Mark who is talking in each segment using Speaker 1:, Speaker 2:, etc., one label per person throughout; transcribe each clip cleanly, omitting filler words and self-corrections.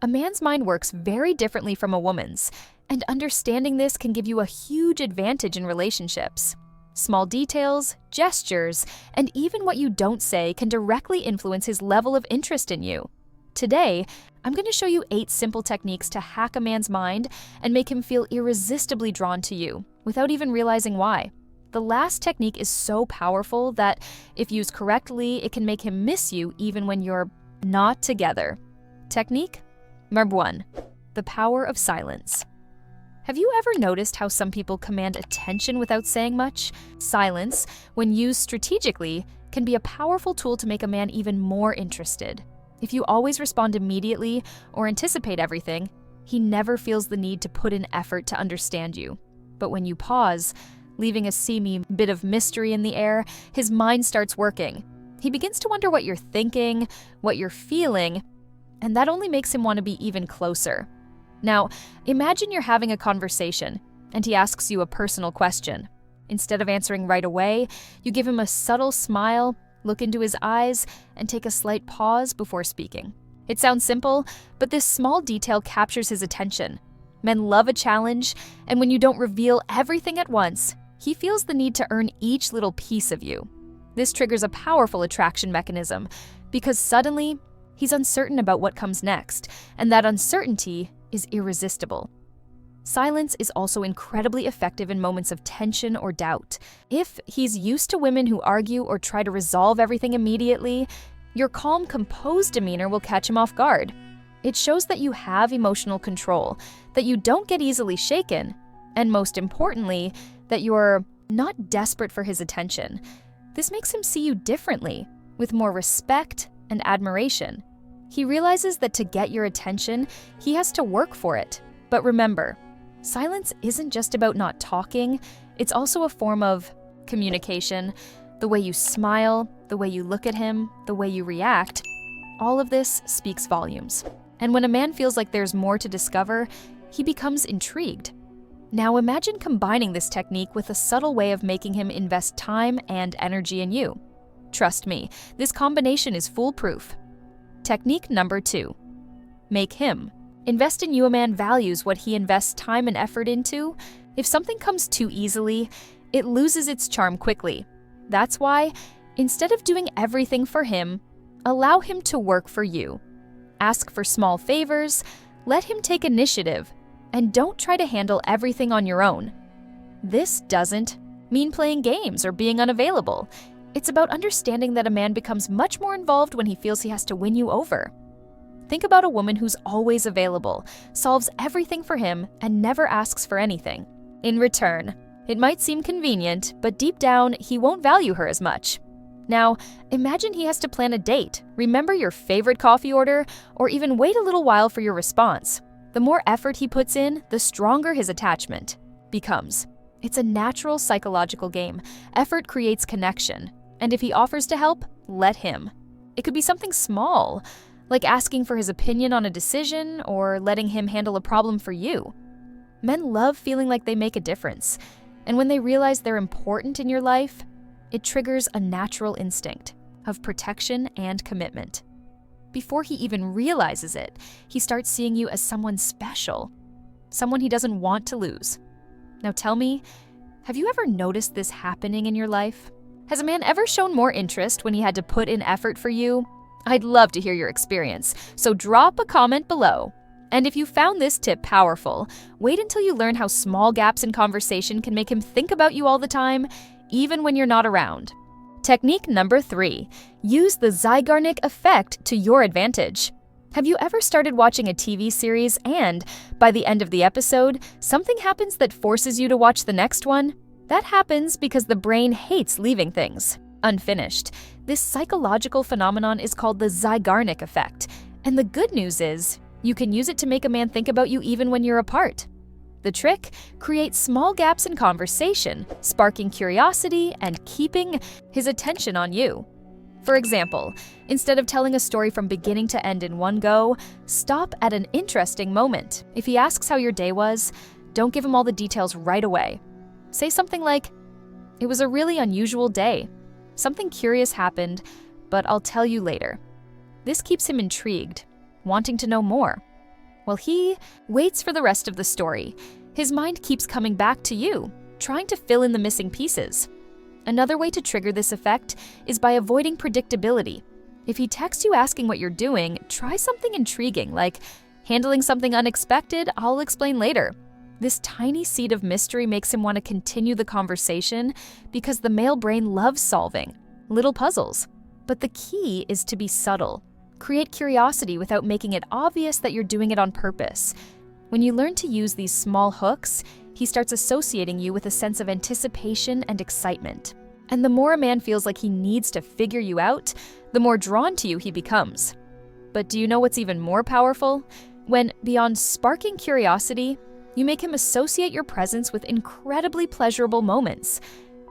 Speaker 1: A man's mind works very differently from a woman's, and understanding this can give you a huge advantage in relationships. Small details, gestures, and even what you don't say can directly influence his level of interest in you. Today, I'm going to show you 8 simple techniques to hack a man's mind and make him feel irresistibly drawn to you, without even realizing why. The last technique is so powerful that, if used correctly, it can make him miss you even when you're not together. Technique number 1, the power of silence. Have you ever noticed how some people command attention without saying much? Silence, when used strategically, can be a powerful tool to make a man even more interested. If you always respond immediately or anticipate everything, he never feels the need to put in effort to understand you. But when you pause, leaving a seamy bit of mystery in the air, his mind starts working. He begins to wonder what you're thinking, what you're feeling, and that only makes him want to be even closer. Now, imagine you're having a conversation, and he asks you a personal question. Instead of answering right away, you give him a subtle smile, look into his eyes, and take a slight pause before speaking. It sounds simple, but this small detail captures his attention. Men love a challenge, and when you don't reveal everything at once, he feels the need to earn each little piece of you. This triggers a powerful attraction mechanism, because suddenly, he's uncertain about what comes next, and that uncertainty is irresistible. Silence is also incredibly effective in moments of tension or doubt. If he's used to women who argue or try to resolve everything immediately, your calm, composed demeanor will catch him off guard. It shows that you have emotional control, that you don't get easily shaken, and most importantly, that you're not desperate for his attention. This makes him see you differently, with more respect and admiration. He realizes that to get your attention, he has to work for it. But remember, silence isn't just about not talking, it's also a form of communication. The way you smile, the way you look at him, the way you react, all of this speaks volumes. And when a man feels like there's more to discover, he becomes intrigued. Now imagine combining this technique with a subtle way of making him invest time and energy in you. Trust me, this combination is foolproof. Technique number 2, make him. Invest in you. A man values what he invests time and effort into. If something comes too easily, it loses its charm quickly. That's why, instead of doing everything for him, allow him to work for you. Ask for small favors, let him take initiative, and don't try to handle everything on your own. This doesn't mean playing games or being unavailable. It's about understanding that a man becomes much more involved when he feels he has to win you over. Think about a woman who's always available, solves everything for him, and never asks for anything. In return, it might seem convenient, but deep down, he won't value her as much. Now, imagine he has to plan a date, remember your favorite coffee order, or even wait a little while for your response. The more effort he puts in, the stronger his attachment becomes. It's a natural psychological game. Effort creates connection. And if he offers to help, let him. It could be something small, like asking for his opinion on a decision or letting him handle a problem for you. Men love feeling like they make a difference, and when they realize they're important in your life, it triggers a natural instinct of protection and commitment. Before he even realizes it, he starts seeing you as someone special, someone he doesn't want to lose. Now tell me, have you ever noticed this happening in your life? Has a man ever shown more interest when he had to put in effort for you? I'd love to hear your experience, so drop a comment below. And if you found this tip powerful, wait until you learn how small gaps in conversation can make him think about you all the time, even when you're not around. Technique number 3, use the Zeigarnik effect to your advantage. Have you ever started watching a TV series and, by the end of the episode, something happens that forces you to watch the next one? That happens because the brain hates leaving things unfinished. This psychological phenomenon is called the Zeigarnik effect, and the good news is, you can use it to make a man think about you even when you're apart. The trick? Create small gaps in conversation, sparking curiosity and keeping his attention on you. For example, instead of telling a story from beginning to end in one go, stop at an interesting moment. If he asks how your day was, don't give him all the details right away. Say something like, "It was a really unusual day. Something curious happened, but I'll tell you later." This keeps him intrigued, wanting to know more. while he waits for the rest of the story. His mind keeps coming back to you, trying to fill in the missing pieces. Another way to trigger this effect is by avoiding predictability. If he texts you asking what you're doing, try something intriguing like, "Handling something unexpected, I'll explain later." This tiny seed of mystery makes him want to continue the conversation because the male brain loves solving little puzzles. But the key is to be subtle. Create curiosity without making it obvious that you're doing it on purpose. When you learn to use these small hooks, he starts associating you with a sense of anticipation and excitement. And the more a man feels like he needs to figure you out, the more drawn to you he becomes. But do you know what's even more powerful? When, beyond sparking curiosity, you make him associate your presence with incredibly pleasurable moments.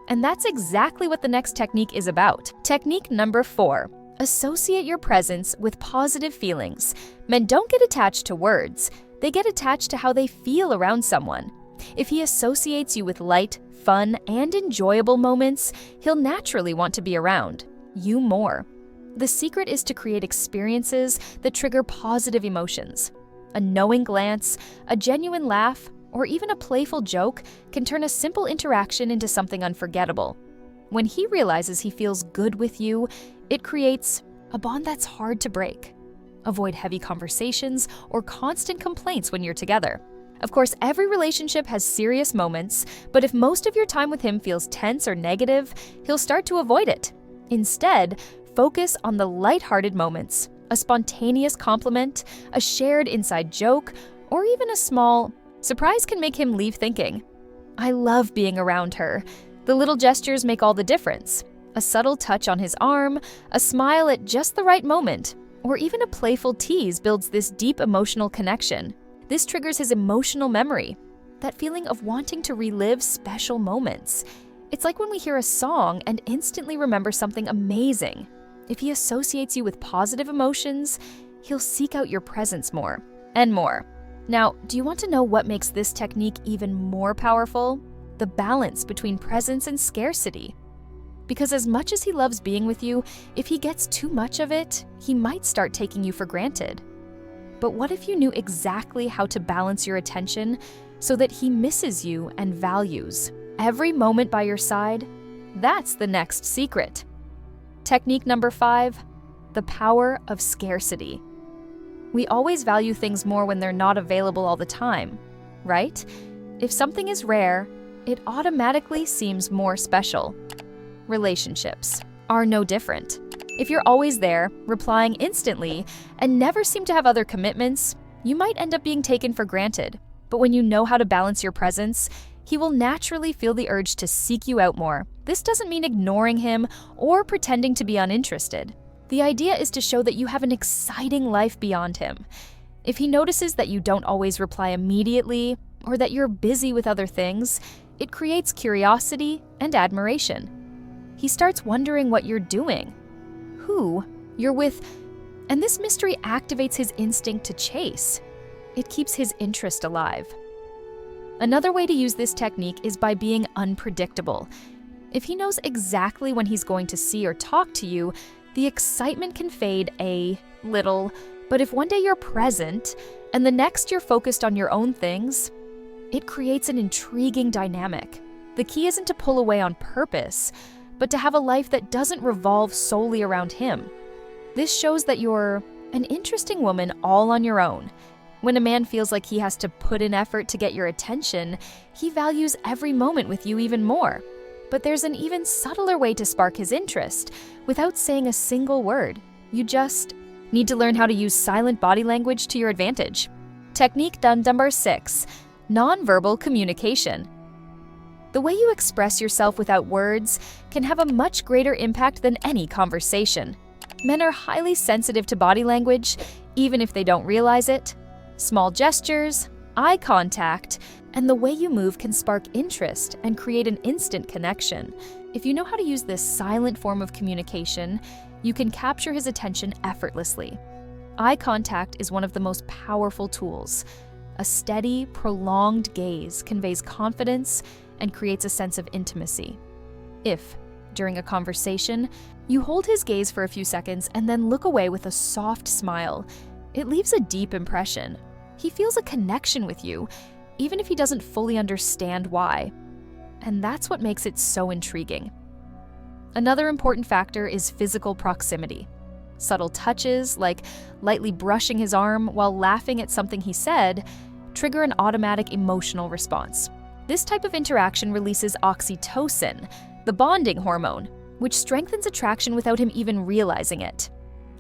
Speaker 1: And that's exactly what the next technique is about. Technique number 4. Associate your presence with positive feelings. Men don't get attached to words. They get attached to how they feel around someone. If he associates you with light, fun, and enjoyable moments, he'll naturally want to be around you more. The secret is to create experiences that trigger positive emotions. A knowing glance, a genuine laugh, or even a playful joke can turn a simple interaction into something unforgettable. When he realizes he feels good with you, it creates a bond that's hard to break. Avoid heavy conversations or constant complaints when you're together. Of course, every relationship has serious moments, but if most of your time with him feels tense or negative, he'll start to avoid it. Instead, focus on the lighthearted moments, a spontaneous compliment, a shared inside joke, or even a small surprise can make him leave thinking, "I love being around her." The little gestures make all the difference. A subtle touch on his arm, a smile at just the right moment, or even a playful tease builds this deep emotional connection. This triggers his emotional memory, that feeling of wanting to relive special moments. It's like when we hear a song and instantly remember something amazing. If he associates you with positive emotions, he'll seek out your presence more and more. Now, do you want to know what makes this technique even more powerful? The balance between presence and scarcity. Because as much as he loves being with you, if he gets too much of it, he might start taking you for granted. But what if you knew exactly how to balance your attention so that he misses you and values every moment by your side? That's the next secret. Technique number 5, the power of scarcity. We always value things more when they're not available all the time, right? If something is rare, it automatically seems more special. Relationships are no different. If you're always there, replying instantly, and never seem to have other commitments, you might end up being taken for granted. But when you know how to balance your presence, he will naturally feel the urge to seek you out more. This doesn't mean ignoring him or pretending to be uninterested. The idea is to show that you have an exciting life beyond him. If he notices that you don't always reply immediately or that you're busy with other things, it creates curiosity and admiration. He starts wondering what you're doing, who you're with, and this mystery activates his instinct to chase. It keeps his interest alive. Another way to use this technique is by being unpredictable. If he knows exactly when he's going to see or talk to you, the excitement can fade a little. But if one day you're present and the next you're focused on your own things, it creates an intriguing dynamic. The key isn't to pull away on purpose, but to have a life that doesn't revolve solely around him. This shows that you're an interesting woman all on your own. When a man feels like he has to put in effort to get your attention, he values every moment with you even more. But there's an even subtler way to spark his interest without saying a single word. You just need to learn how to use silent body language to your advantage. Technique number 6, nonverbal communication. The way you express yourself without words can have a much greater impact than any conversation. Men are highly sensitive to body language, even if they don't realize it. Small gestures, eye contact, and the way you move can spark interest and create an instant connection. If you know how to use this silent form of communication, you can capture his attention effortlessly. Eye contact is one of the most powerful tools. A steady, prolonged gaze conveys confidence and creates a sense of intimacy. If, during a conversation, you hold his gaze for a few seconds and then look away with a soft smile, it leaves a deep impression. He feels a connection with you, even if he doesn't fully understand why. And that's what makes it so intriguing. Another important factor is physical proximity. Subtle touches, like lightly brushing his arm while laughing at something he said, trigger an automatic emotional response. This type of interaction releases oxytocin, the bonding hormone, which strengthens attraction without him even realizing it.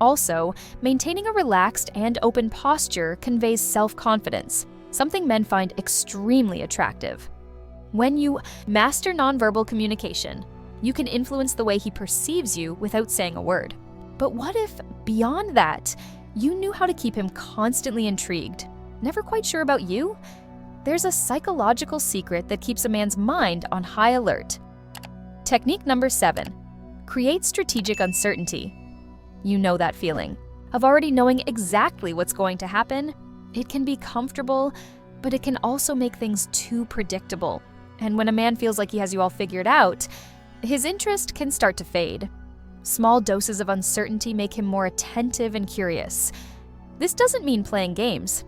Speaker 1: Also, maintaining a relaxed and open posture conveys self-confidence, something men find extremely attractive. When you master nonverbal communication, you can influence the way he perceives you without saying a word. But what if, beyond that, you knew how to keep him constantly intrigued? Never quite sure about you? There's a psychological secret that keeps a man's mind on high alert. Technique number 7. Create strategic uncertainty. You know that feeling of already knowing exactly what's going to happen. It can be comfortable, but it can also make things too predictable. And when a man feels like he has you all figured out, his interest can start to fade. Small doses of uncertainty make him more attentive and curious. This doesn't mean playing games.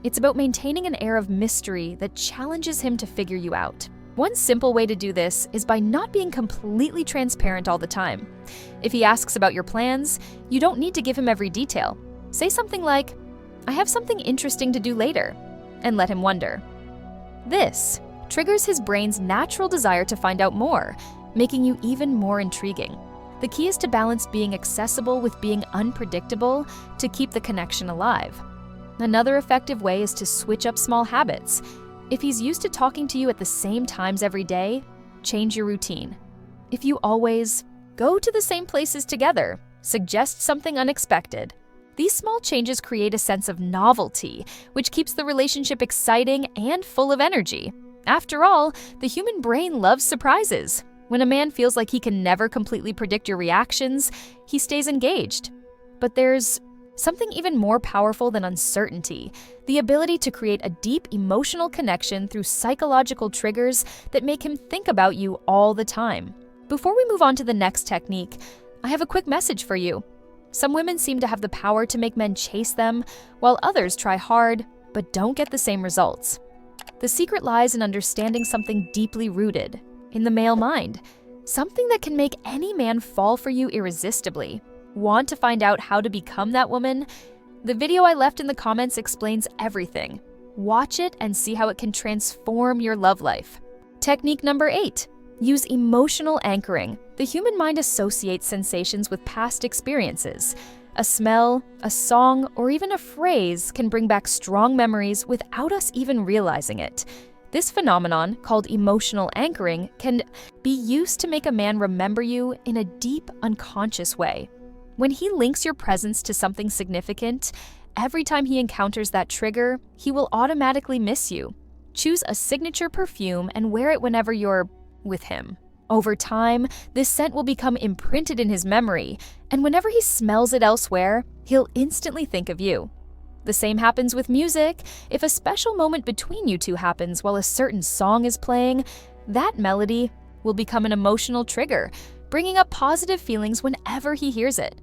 Speaker 1: It's about maintaining an air of mystery that challenges him to figure you out. One simple way to do this is by not being completely transparent all the time. If he asks about your plans, you don't need to give him every detail. Say something like, "I have something interesting to do later," and let him wonder. This triggers his brain's natural desire to find out more, making you even more intriguing. The key is to balance being accessible with being unpredictable to keep the connection alive. Another effective way is to switch up small habits. If he's used to talking to you at the same times every day, change your routine. If you always go to the same places together, suggest something unexpected. These small changes create a sense of novelty, which keeps the relationship exciting and full of energy. After all, the human brain loves surprises. When a man feels like he can never completely predict your reactions, he stays engaged. But there's something even more powerful than uncertainty, the ability to create a deep emotional connection through psychological triggers that make him think about you all the time. Before we move on to the next technique, I have a quick message for you. Some women seem to have the power to make men chase them, while others try hard but don't get the same results. The secret lies in understanding something deeply rooted in the male mind, something that can make any man fall for you irresistibly. Want to find out how to become that woman? The video I left in the comments explains everything. Watch it and see how it can transform your love life. Technique number 8. Use emotional anchoring. The human mind associates sensations with past experiences. A smell, a song, or even a phrase can bring back strong memories without us even realizing it. This phenomenon, called emotional anchoring, can be used to make a man remember you in a deep, unconscious way. When he links your presence to something significant, every time he encounters that trigger, he will automatically miss you. Choose a signature perfume and wear it whenever you're with him. Over time, this scent will become imprinted in his memory, and whenever he smells it elsewhere, he'll instantly think of you. The same happens with music. If a special moment between you two happens while a certain song is playing, that melody will become an emotional trigger, bringing up positive feelings whenever he hears it.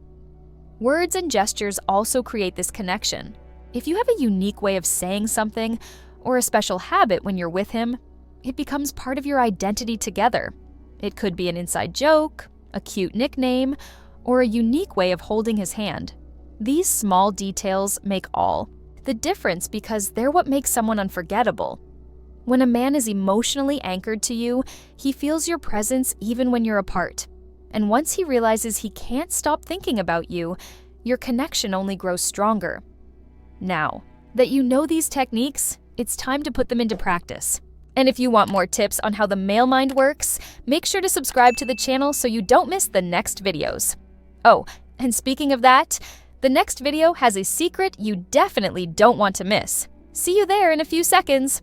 Speaker 1: Words and gestures also create this connection. If you have a unique way of saying something or a special habit when you're with him, it becomes part of your identity together. It could be an inside joke, a cute nickname, or a unique way of holding his hand. These small details make all the difference because they're what makes someone unforgettable. When a man is emotionally anchored to you, he feels your presence even when you're apart. And once he realizes he can't stop thinking about you, your connection only grows stronger. Now that you know these techniques, it's time to put them into practice. And if you want more tips on how the male mind works, make sure to subscribe to the channel so you don't miss the next videos. Oh, and speaking of that, the next video has a secret you definitely don't want to miss. See you there in a few seconds.